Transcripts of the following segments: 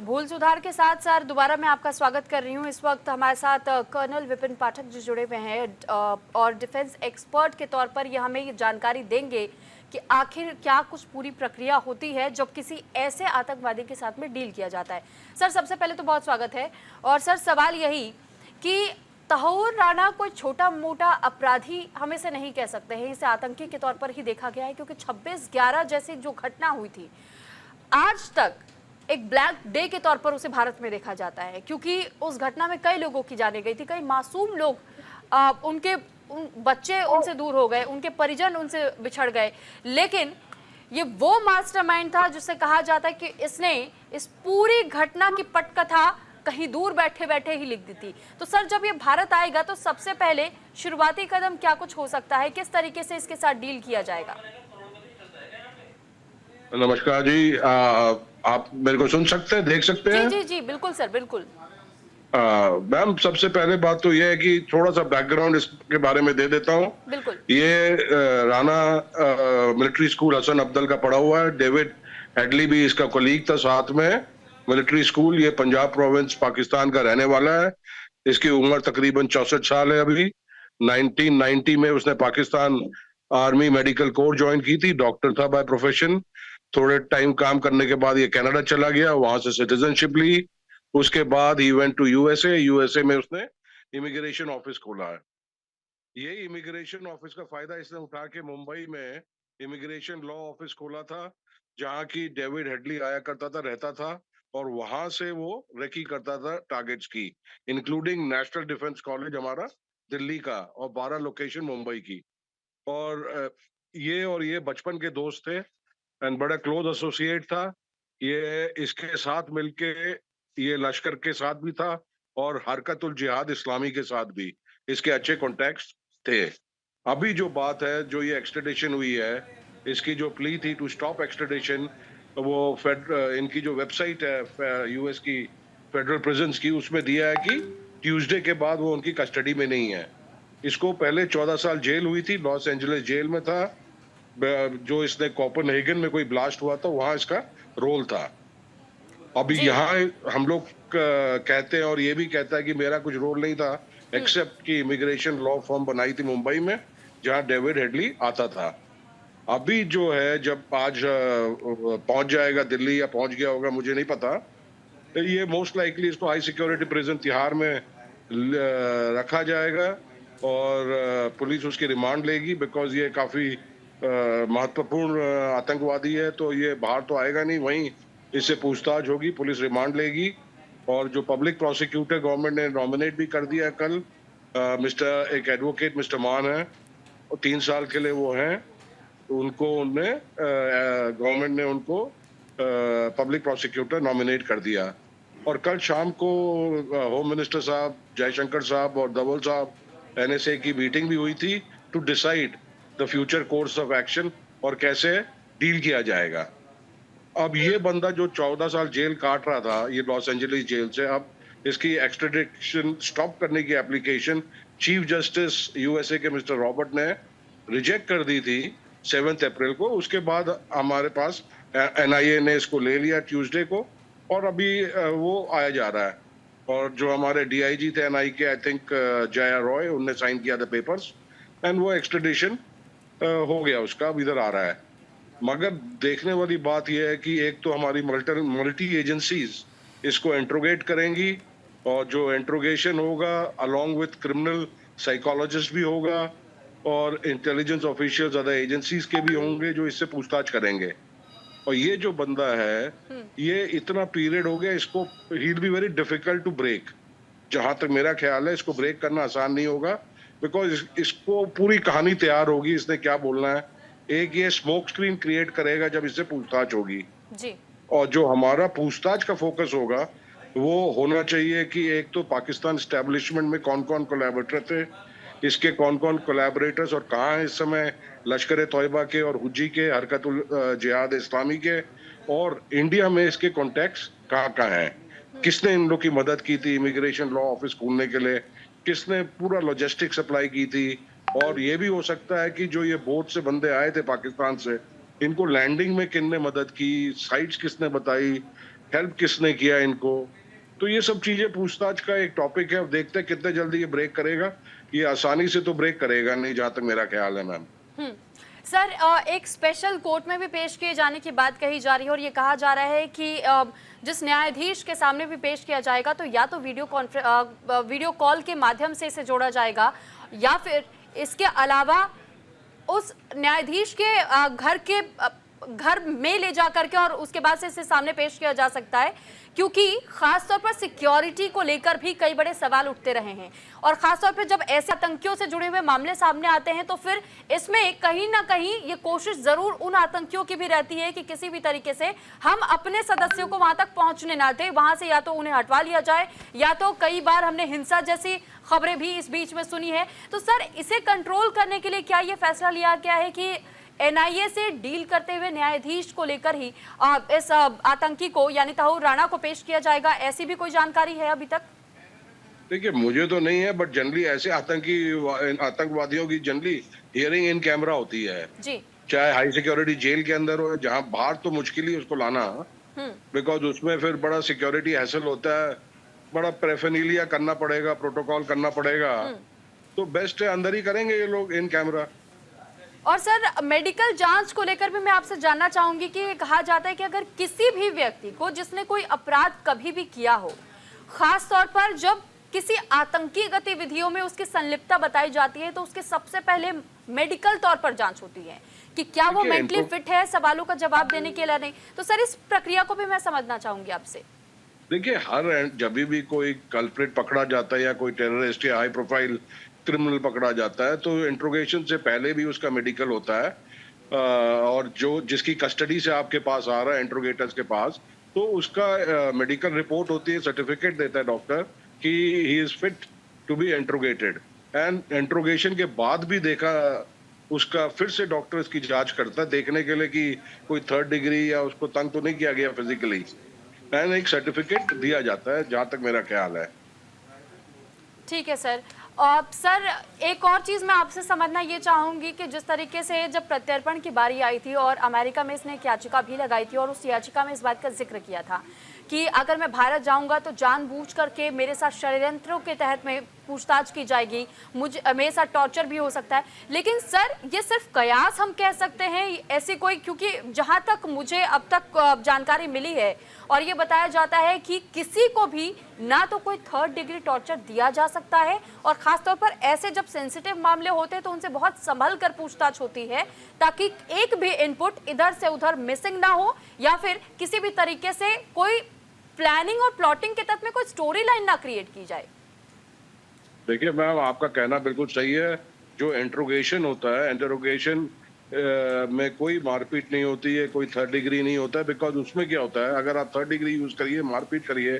भूल सुधार के साथ सर दोबारा मैं आपका स्वागत कर रही हूं। इस वक्त हमारे साथ कर्नल विपिन पाठक जी जुड़े हुए हैं और डिफेंस एक्सपर्ट के तौर पर ये हमें ये जानकारी देंगे कि आखिर क्या कुछ पूरी प्रक्रिया होती है जब किसी ऐसे आतंकवादी के साथ में डील किया जाता है। सर सबसे पहले तो बहुत स्वागत है। और सर सवाल यही कि तहूर राणा कोई छोटा मोटा अपराधी हम इसे नहीं कह सकते हैं, इसे आतंकी के तौर पर ही देखा गया है क्योंकि 26/11 जैसी जो घटना हुई थी आज तक एक ब्लैक डे के तौर पर उसे भारत में देखा जाता है, क्योंकि उस घटना में कई लोगों की जाने गई थी, कई मासूम लोग उनके बच्चे उनसे दूर हो गए, उनके परिजन उनसे बिछड़ गए। लेकिन ये वो मास्टरमाइंड था जिससे कहा जाता है कि इसने इस पूरी घटना की पटकथा कहीं दूर बैठे बैठे ही लिख दी थी। तो सर जब ये भारत आएगा तो सबसे पहले शुरुआती कदम क्या कुछ हो सकता है, किस तरीके से इसके साथ डील किया जाएगा? नमस्कार जी। आप मेरे को सुन सकते हैं, देख सकते हैं? जी जी जी बिल्कुल सर, बिल्कुल। मैम, सबसे पहले बात तो यह है कि थोड़ा सा बैकग्राउंड इसके बारे में दे देता हूँ। बिल्कुल। ये राणा मिलिट्री स्कूल हसन अब्दल का पढ़ा हुआ है। डेविड हेडली भी इसका कोलीग था साथ में। मिलिट्री स्कूल, ये पंजाब प्रोविंस पाकिस्तान का रहने वाला है। इसकी उम्र तकरीबन 64 साल है अभी। 1990 में उसने Pakistan army medical corps join की थी। डॉक्टर था बाय प्रोफेशन। थोड़े टाइम काम करने के बाद ये कनाडा चला गया, वहां से सिटीजनशिप ली। उसके बाद ही वेंट टू यूएसए। यूएसए में उसने इमिग्रेशन ऑफिस खोला है। ये इमिग्रेशन ऑफिस का फायदा इसने उठा के मुंबई में इमिग्रेशन लॉ ऑफिस खोला था, जहां की डेविड हेडली आया करता था, रहता था, और वहां से वो रेकी करता था टारगेट्स की, इंक्लूडिंग नेशनल डिफेंस कॉलेज हमारा दिल्ली का, और 12 लोकेशन मुंबई की। और ये बचपन के दोस्त थे एंड बड़ा क्लोज एसोसिएट था। ये इसके साथ मिलके ये लश्कर के साथ भी था और हरकतुल जिहाद इस्लामी के साथ भी इसके अच्छे कॉन्टैक्ट्स थे। अभी जो बात है, जो ये एक्सट्रेडिशन हुई है, इसकी जो प्ली थी टू स्टॉप एक्सट्रेडिशन, वो इनकी जो वेबसाइट है यूएस की फेडरल प्रिजन्स की, उसमें दिया है कि ट्यूसडे के बाद वो उनकी कस्टडी में नहीं है। इसको पहले 14 साल जेल हुई थी, लॉस एंजलिस जेल में था। जो इसने कोपेनहेगन में कोई ब्लास्ट हुआ था, वहां इसका रोल था। अभी यहाँ हम लोग कहते हैं, और ये भी कहता है कि मेरा कुछ रोल नहीं था, एक्सेप्ट कि इमिग्रेशन लॉ फर्म बनाई थी मुंबई में, जहां डेविड हेडली आता था। अभी जो है, जब आज पहुंच जाएगा दिल्ली, या पहुंच गया होगा मुझे नहीं पता, तो ये मोस्ट लाइकली इसको हाई सिक्योरिटी प्रिजन तिहाड़ में रखा जाएगा और पुलिस उसकी रिमांड लेगी, बिकॉज ये काफी महत्वपूर्ण आतंकवादी है। तो ये बाहर तो आएगा नहीं, वहीं इससे पूछताछ होगी, पुलिस रिमांड लेगी। और जो पब्लिक प्रोसिक्यूटर गवर्नमेंट ने नॉमिनेट भी कर दिया कल, एक एडवोकेट मिस्टर मान है, और 3 साल के लिए वो हैं, उनको उनने गवर्नमेंट ने उनको पब्लिक प्रोसिक्यूटर नॉमिनेट कर दिया। और कल शाम को होम मिनिस्टर साहब, जयशंकर साहब और धवल साहब, एनएसए की मीटिंग भी हुई थी to decide the future course of action और कैसे डील किया जाएगा। अब ये बंदा जो 14 साल जेल काट रहा था, ये लॉस एंजलिस जेल से, अब इसकी एक्सट्रेडिशन स्टॉप करने की एप्लीकेशन चीफ जस्टिस यूएसए के मिस्टर रॉबर्ट ने रिजेक्ट कर दी थी 7 अप्रैल को। उसके बाद हमारे पास एनआईए ने इसको ले लिया ट्यूसडे को, और अभी वो आया जा रहा है। और जो हमारे डीआईजी थे एनआई के, आई थिंक जया रॉय, उनने साइन किया था पेपर्स, एंड वो एक्सट्रेडिशन हो गया उसका, अब इधर आ रहा है। मगर देखने वाली बात यह है कि एक तो हमारी मल्टी एजेंसीज इसको इंट्रोगेट करेंगी, और जो इंट्रोगेशन होगा अलोंग विथ क्रिमिनल साइकोलॉजिस्ट भी होगा, और इंटेलिजेंस ऑफिशियल्स अदर एजेंसीज के भी होंगे जो इससे पूछताछ करेंगे। और ये जो बंदा है, ये इतना पीरियड हो गया, इसको ही will be very difficult to break. जहां तक मेरा ख्याल है, इसको ब्रेक करना आसान नहीं होगा, बिकॉज इसको पूरी कहानी तैयार होगी, इसने क्या बोलना है। एक ये स्मोक स्क्रीन क्रिएट करेगा जब इससे पूछताछ होगी जी। और जो हमारा पूछताछ का फोकस होगा, वो होना चाहिए कि एक तो पाकिस्तान एस्टेब्लिशमेंट में कौन कौन कोलैबोरेटर थे, इसके कौन कौन कोलैबोरेटर्स और कहाँ हैं इस समय, लश्कर तोयबा के और हुज्जी के, हरकतुल जिहाद इस्लामी के, और इंडिया में इसके कॉन्टेक्ट्स कहाँ कहाँ हैं, किसने इन लोग की मदद की थी इमिग्रेशन लॉ ऑफिस खोलने के लिए, किसने पूरा लॉजिस्टिक सप्लाई की थी। और ये भी हो सकता है कि जो ये बोट से बंदे आए थे पाकिस्तान से, इनको लैंडिंग में किसने मदद की, साइट्स किसने बताई, हेल्प किसने किया इनको। तो ये सब चीजें पूछताछ का एक टॉपिक है। अब देखते हैं कितने जल्दी ये ब्रेक करेगा। ये आसानी से तो ब्रेक करेगा नहीं, जहां तक मेरा ख्याल है मैम। हम्म। सर, एक स्पेशल कोर्ट में भी पेश किए जाने की बात कही जा रही है और ये कहा जा रहा है कि जिस न्यायाधीश के सामने भी पेश किया जाएगा तो या तो वीडियो कॉल के माध्यम से इसे जोड़ा जाएगा, या फिर इसके अलावा उस न्यायाधीश के घर में ले जा करके और उसके बाद से इसे सामने पेश किया जा सकता है, क्योंकि खासतौर पर सिक्योरिटी को लेकर भी कई बड़े सवाल उठते रहे हैं। और खासतौर पर जब ऐसे आतंकियों से जुड़े हुए मामले सामने आते हैं तो फिर इसमें कहीं ना कहीं ये कोशिश जरूर उन आतंकियों की भी रहती है कि किसी भी तरीके से हम अपने सदस्यों को वहां तक पहुंचने ना दें, वहां से या तो उन्हें हटवा लिया जाए, या तो कई बार हमने हिंसा जैसी खबरें भी इस बीच में सुनी है। तो सर, इसे कंट्रोल करने के लिए क्या ये फैसला लिया गया है कि एनआईए से डील करते हुए न्यायाधीश को लेकर ही इस आतंकी को यानी तहूर राणा को पेश किया जाएगा? ऐसी भी कोई जानकारी है अभी तक? देखिए, मुझे तो नहीं है, बट जनरली ऐसे आतंकवादियों की जनरली हियरिंग इन कैमरा होती है, जी। चाहे हाई सिक्योरिटी जेल के अंदर हो, जहां बाहर तो मुश्किल ही उसको लाना, हम्म। बिकॉज उसमें फिर बड़ा सिक्योरिटी हैसल होता है, बड़ा पैराफर्नालिया करना पड़ेगा, प्रोटोकॉल करना पड़ेगा। तो बेस्ट है अंदर ही करेंगे ये लोग इन कैमरा। और सर, मेडिकल जांच को लेकर भी मैं आपसे जानना चाहूंगी कि कहा जाता है कि अगर किसी भी व्यक्ति को जिसने कोई अपराध कभी भी किया हो, खास तौर पर जब किसी आतंकी गतिविधियों में उसकी संलिप्तता बताई जाती है, तो उसके सबसे पहले मेडिकल तौर पर जांच होती है कि क्या वो मेंटली फिट है सवालों का जवाब देने के लिए नहीं। तो सर, इस प्रक्रिया को भी मैं समझना चाहूंगी आपसे। देखिए, जब भी कोई कल्प्रिट पकड़ा जाता है या कोई टेररिस्ट या हाई प्रोफाइल क्रिमिनल पकड़ा जाता है, तो इंट्रोगेशन से पहले भी उसका मेडिकल होता है। और जिसकी कस्टडी से आपके पास आ रहा है इंट्रोगेटर्स के पास, तो उसका मेडिकल रिपोर्ट होती है, सर्टिफिकेट देता है डॉक्टर कि he is fit to be interrogated. And interrogation के बाद भी उसका फिर से डॉक्टर इसकी जांच करता है, देखने के लिए कि कोई 3rd डिग्री या उसको तंग तो नहीं किया गया फिजिकली, एंड एक सर्टिफिकेट दिया जाता है, जहां तक मेरा ख्याल है। ठीक है सर। और सर, एक और चीज़ मैं आपसे समझना ये चाहूँगी कि जिस तरीके से जब प्रत्यर्पण की बारी आई थी और अमेरिका में इसने एक याचिका भी लगाई थी और उस याचिका में इस बात का जिक्र किया था कि अगर मैं भारत जाऊंगा तो जानबूझ करके मेरे साथ षड्यंत्रों के तहत में पूछताछ की जाएगी, मेरे साथ टॉर्चर भी हो सकता है। लेकिन सर, ये सिर्फ कयास हम कह सकते हैं ऐसी कोई, क्योंकि जहां तक मुझे अब तक जानकारी मिली है और ये बताया जाता है कि किसी को भी ना तो कोई 3rd डिग्री टॉर्चर दिया जा सकता है, और खासतौर पर ऐसे जब सेंसिटिव मामले होते हैं तो उनसे बहुत संभल कर पूछताछ होती है ताकि एक भी इनपुट इधर से उधर मिसिंग ना हो, या फिर किसी भी तरीके से कोई प्लानिंग और प्लॉटिंग के तहत में कोई स्टोरी लाइन ना क्रिएट की जाए। देखिए मैम, आपका कहना बिल्कुल सही है। जो इंट्रोगेशन होता है, इंटरोगेशन में कोई मारपीट नहीं होती है, कोई 3rd डिग्री नहीं होता है, बिकॉज उसमें क्या होता है, अगर आप 3rd डिग्री यूज करिए, मारपीट करिए,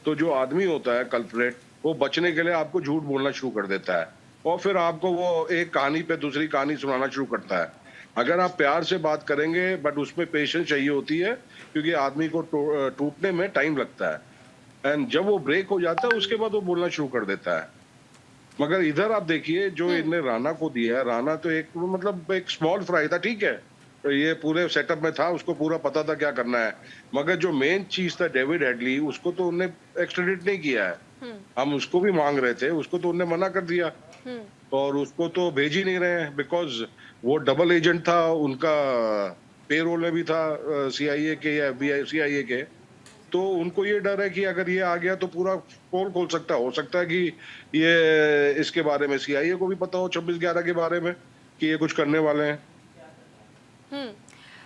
तो जो आदमी होता है कल्प्रेट, वो बचने के लिए आपको झूठ बोलना शुरू कर देता है और फिर आपको वो एक कहानी पे दूसरी कहानी सुनाना शुरू करता है। अगर आप प्यार से बात करेंगे, बट उसमें पेशेंस चाहिए होती है, क्योंकि आदमी को टूटने में टाइम लगता है, एंड जब वो ब्रेक हो जाता है उसके बाद वो बोलना शुरू कर देता है। मगर इधर आप देखिए, जो इनने राणा को दिया है, राणा तो एक स्मॉल फ्राई था, ठीक है, तो ये पूरे सेटअप में था, उसको पूरा पता था क्या करना है। मगर जो मेन चीज था डेविड हेडली, उसको तो उन्होंने एक्सट्रेडिट नहीं किया है। हम उसको भी मांग रहे थे, उसको तो उन्होंने मना कर दिया और उसको तो भेज ही नहीं रहे हैं, बिकॉज वो डबल एजेंट था, उनका पेरोल में भी था सीआईए के या FBI CIA के। तो उनको ये डर है कि अगर ये आ गया तो पूरा पोल खोल सकता हो सकता है कि ये इसके बारे में CIA को भी पता हो 26/11 के बारे में कि ये कुछ करने वाले हैं।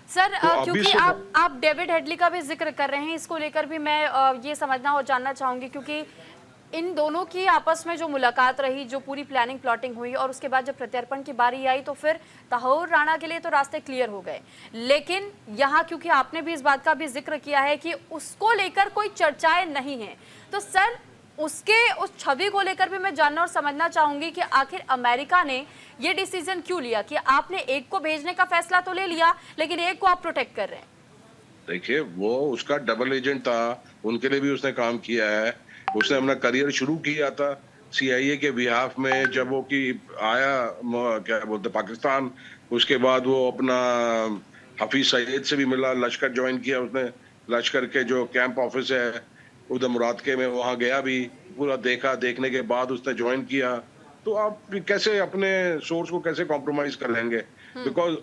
सर, तो क्योंकि आप डेविड हेडली का भी जिक्र कर रहे हैं, इसको लेकर भी मैं ये समझना और जानना चाहूंगी, क्योंकि इन दोनों की आपस में जो मुलाकात रही, जो पूरी प्लानिंग प्लॉटिंग हुई और उसके बाद जब प्रत्यर्पण की बारी आई तो फिर तहूर राणा के लिए तो रास्ते क्लियर हो गए। लेकिन यहाँ क्योंकि आपने भी इस बात का भी जिक्र किया है कि उसको लेकर कोई चर्चाएं नहीं है, तो सर उसके उस छवि को लेकर भी मैं जानना और समझना चाहूंगी कि आखिर अमेरिका ने ये डिसीजन क्यों लिया कि आपने एक को भेजने का फैसला तो ले लिया लेकिन एक को आप प्रोटेक्ट कर रहे हैं। देखिए, वो उसका डबल एजेंट था, उनके लिए भी उसने काम किया है। उसने अपना करियर शुरू किया था CIA के बिहाफ में, जब वो की आया क्या बोलते पाकिस्तान, उसके बाद वो अपना हफीज सईद से भी मिला, लश्कर ज्वाइन किया उसने, लश्कर के जो कैंप ऑफिस है उधर मुरादके में, वहां गया भी, पूरा देखा, देखने के बाद उसने ज्वाइन किया। तो आप कैसे अपने सोर्स को कैसे कॉम्प्रोमाइज कर लेंगे? बिकॉज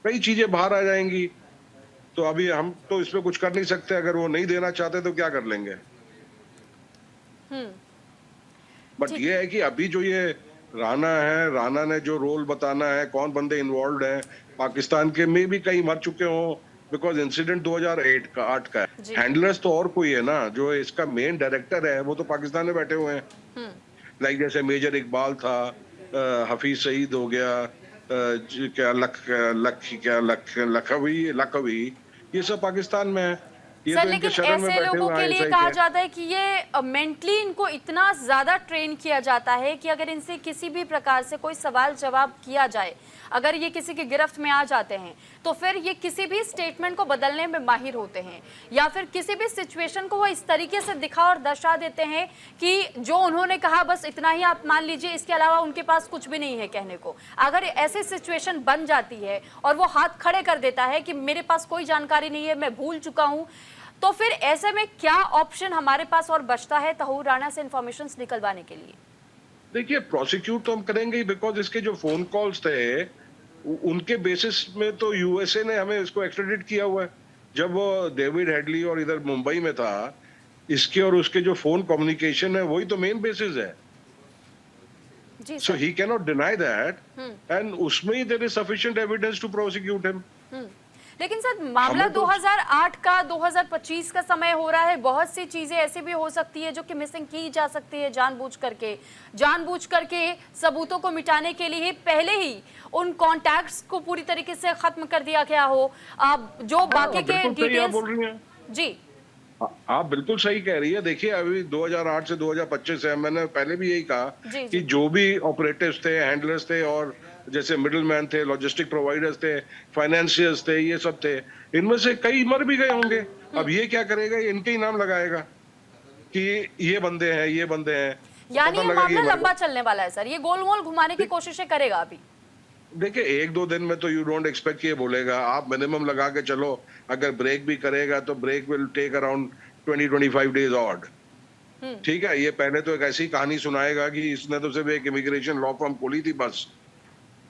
कई चीजें बाहर आ जाएंगी। तो अभी हम तो इसमें कुछ कर नहीं सकते, अगर वो नहीं देना चाहते तो क्या कर लेंगे? बट ठीक। ये है कि अभी जो ये राणा है, राणा ने जो रोल बताना है, कौन बंदे इन्वॉल्व हैं, पाकिस्तान के में भी कई मर चुके हों, बिकॉज इंसिडेंट 2008 का 8 का है। जी। हैंडलर्स तो और कोई है ना, जो इसका मेन डायरेक्टर है वो तो पाकिस्तान में बैठे हुए हैं। लाइक जैसे मेजर इकबाल था, हफीज सईद हो गया, क्या लखवी लखवी, ये सब पाकिस्तान में है। ये सर तो इनके लेकिन शरण में ऐसे बैठे लोगों हुए के लिए आईएसआई कहा के। जाता है कि ये मेंटली इनको इतना ज्यादा ट्रेन किया जाता है कि अगर इनसे किसी भी प्रकार से कोई सवाल जवाब किया जाए, अगर ये किसी की गिरफ्त में आ जाते हैं तो फिर ये किसी भी स्टेटमेंट को बदलने में माहिर होते हैं, या फिर किसी भी सिचुएशन को वो इस तरीके से दिखा और दर्शा देते हैं कि जो उन्होंने कहा बस इतना ही आप मान लीजिए, इसके अलावा उनके पास कुछ भी नहीं है कहने को। अगर ऐसी सिचुएशन बन जाती है और वो हाथ खड़े कर देता है कि मेरे पास कोई जानकारी नहीं है, मैं भूल चुका हूं, तो फिर ऐसे में क्या ऑप्शन हमारे पास और बचता है तहूर राणा से इंफॉर्मेशंस निकलवाने के लिए? देखिए, प्रोसिक्यूट तो हम करेंगे ही, बिकॉज इसके जो फोन कॉल्स थे उनके बेसिस में तो यूएसए ने हमें इसको एक्सट्रेडिट किया हुआ है। जब वो डेविड हेडली और इधर मुंबई में था, इसके और उसके जो फोन कम्युनिकेशन है वही तो मेन बेसिस है। जी so sir. He can not deny that, and उसमें ही there is sufficient evidence to prosecute him. लेकिन सर मामला हमें तो 2008 का 2025 का समय हो रहा है, बहुत सी चीजें ऐसी भी हो सकती है जो कि मिसिंग की जा सकती है जानबूझ करके सबूतों को मिटाने के लिए पहले ही उन कॉन्टैक्ट्स को पूरी तरीके से खत्म कर दिया गया हो। जो बाकी के बिल्कुल सही आप डिटेल्स। बोल रही हैं। जी। आप बिल्कुल सही कह रही है। देखिए, अभी 2008 से 2025 है, मैंने पहले भी यही कहा जी कि जी। जो भी ऑपरेटिव्स थे, हैंडलर्स थे, और जैसे मिडिल मैन थे, लॉजिस्टिक प्रोवाइडर्स थे, फाइनेंशियर्स थे, ये सब थे, इनमें से कई मर भी गए होंगे। अब ये क्या करेगा, ये इनके ही नाम लगाएगा कि ये बंदे हैं, ये बंदे हैं। यानी पता ये लगा कि मामला ये मर लंबा गए। चलने वाला है सर, ये गोल गोल घुमाने की कोशिशें करेगा अभी। देखिए, 1-2 दिन में तो यू डोंट एक्सपेक्ट ये बोलेगा। आप मिनिमम लगा के चलो, अगर ब्रेक भी करेगा तो break will take around 20-25 days odd. ठीक है, ये पहले तो एक ऐसी कहानी सुनाएगा कि इसने तो सिर्फ एक इमिग्रेशन लॉ फर्म खोली थी बस।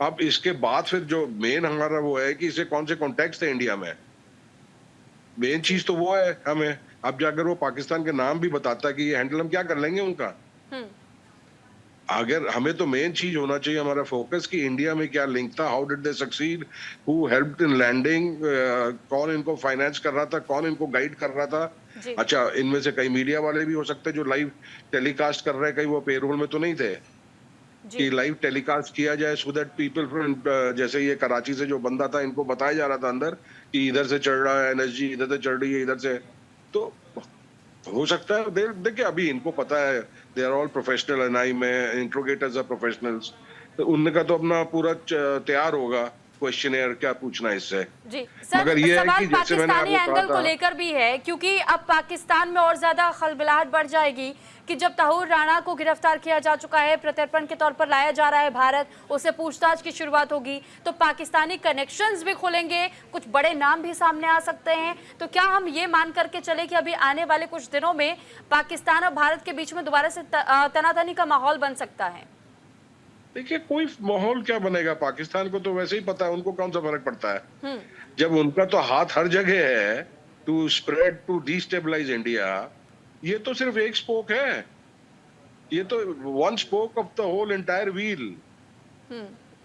अब इसके बाद फिर जो मेन हमारा वो है कि इसे कौन से कॉन्टेक्ट थे इंडिया में, मेन चीज तो वो है हमें। अब जाकर वो पाकिस्तान के नाम भी बताता है कि ये हैंडल हम क्या कर लेंगे उनका। अगर हमें तो मेन चीज होना चाहिए हमारा फोकस कि इंडिया में क्या लिंक था, how did they succeed, who helped in landing, कौन इनको फाइनेंस कर रहा था, कौन इनको गाइड कर रहा था। जी। अच्छा, इनमें से कई मीडिया वाले भी हो सकते हैं जो लाइव टेलीकास्ट कर रहे हैं, कहीं वो पेरोल में तो नहीं थे जी। कि लाइव टेलीकास्ट किया जाए, सो दैट पीपल फ्रॉम, जैसे ये कराची से जो बंदा था, इनको बताया जा रहा था अंदर कि इधर से चढ़ रहा है एनएसजी, इधर से चढ़ रही है, इधर से। तो हो सकता है देखिए, अभी इनको पता है, they are all professional, NIA में इंट्रोगेटर्स आर प्रोफेशनल्स, तो उनका तो अपना पूरा तैयार होगा क्वेश्चनेयर क्या पूछना है इससे। जी सर, मगर ये है सवाल कि जैसे मैंने पाकिस्तानी आपको कहा एंगल को था, लेकर भी है, क्योंकि अब पाकिस्तान में और ज्यादा खलबलाहट बढ़ जाएगी कि जब तहूर राणा को गिरफ्तार किया जा चुका है, प्रत्यर्पण के तौर पर लाया जा रहा है भारत, उससे पूछताछ की शुरुआत होगी, तो पाकिस्तानी कनेक्शंस भी खुलेंगे, कुछ बड़े नाम भी सामने आ सकते हैं। तो क्या हम ये मान करके चले कि अभी आने वाले कुछ दिनों में पाकिस्तान और भारत के बीच में दोबारा से तनातनी का माहौल बन सकता है? देखिए कोई माहौल क्या बनेगा, पाकिस्तान को तो वैसे ही पता है, उनको कौन सा फर्क पड़ता है जब उनका तो हाथ हर जगह है to spread, to destabilise India. ये तो सिर्फ एक स्पोक है, ये तो one spoke of the whole entire wheel.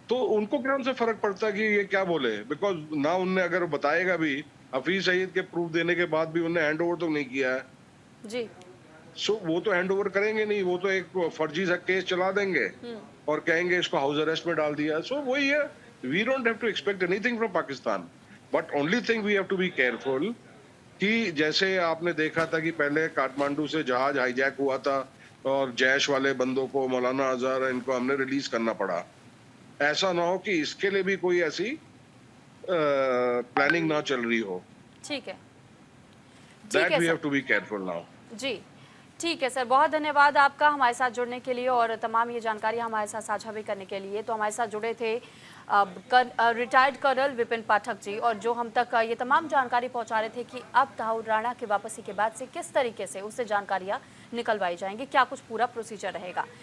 तो उनको क्या उनसे फर्क पड़ता है कि ये क्या बोले, बिकॉज ना उनने अगर बताएगा भी, हफीज सईद के प्रूफ देने के बाद भी उन्हें हैंड ओवर तो नहीं किया है। जी। सो वो तो हैंड ओवर करेंगे नहीं, वो तो एक फर्जी सा केस चला देंगे और कहेंगे इसको हाउस अरेस्ट में डाल दिया। सो वही है, we don't have to expect anything from Pakistan, but only thing we have to be careful कि जैसे आपने देखा था कि पहले काठमांडू से जहाज हाईजैक हुआ था और जैश वाले बंदों को, मौलाना अजहर, इनको हमने रिलीज करना पड़ा। ऐसा ना हो कि इसके लिए भी कोई ऐसी प्लानिंग ना चल रही हो। ठीक है, that we have sir. To be careful now. जी ठीक है सर, बहुत धन्यवाद आपका हमारे साथ जुड़ने के लिए और तमाम ये जानकारी हमारे साथ साझा भी करने के लिए। तो हमारे साथ जुड़े थे रिटायर्ड कर्नल विपिन पाठक जी, और जो हम तक ये तमाम जानकारी पहुंचा रहे थे कि अब ताऊ राणा की वापसी के बाद से किस तरीके से उससे जानकारियां निकलवाई जाएंगी, क्या कुछ पूरा प्रोसीजर रहेगा।